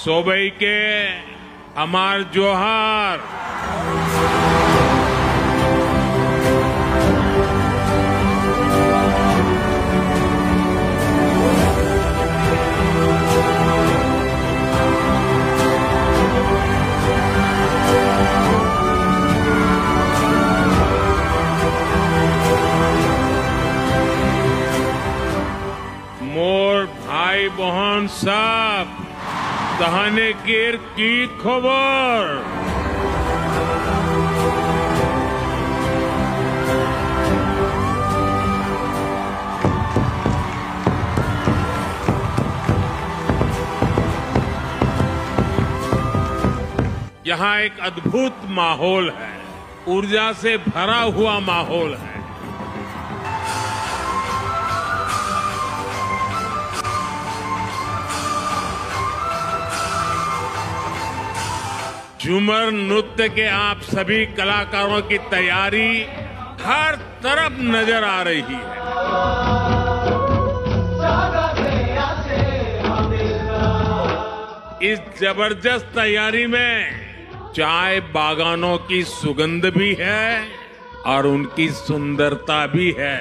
सोबईके अमार जोहार। मोर भाई बहन सब दहने केर की खबर। यहाँ एक अद्भुत माहौल है, ऊर्जा से भरा हुआ माहौल है। झूमर नृत्य के आप सभी कलाकारों की तैयारी हर तरफ नजर आ रही है। इस जबरदस्त तैयारी में चाय बागानों की सुगंध भी है और उनकी सुंदरता भी है।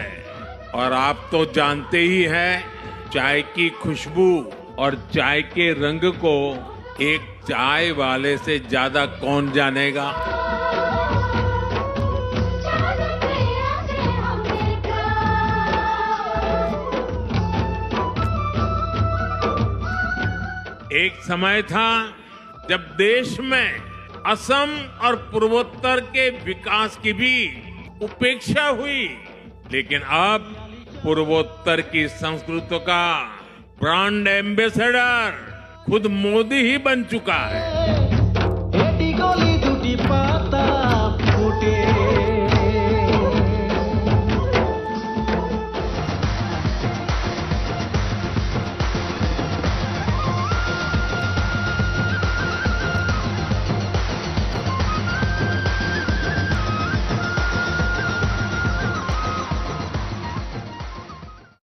और आप तो जानते ही हैं, चाय की खुशबू और चाय के रंग को एक चाय वाले से ज्यादा कौन जानेगा। एक समय था जब देश में असम और पूर्वोत्तर के विकास की भी उपेक्षा हुई, लेकिन अब पूर्वोत्तर की संस्कृति का ब्रांड एम्बेसडर खुद मोदी ही बन चुका है।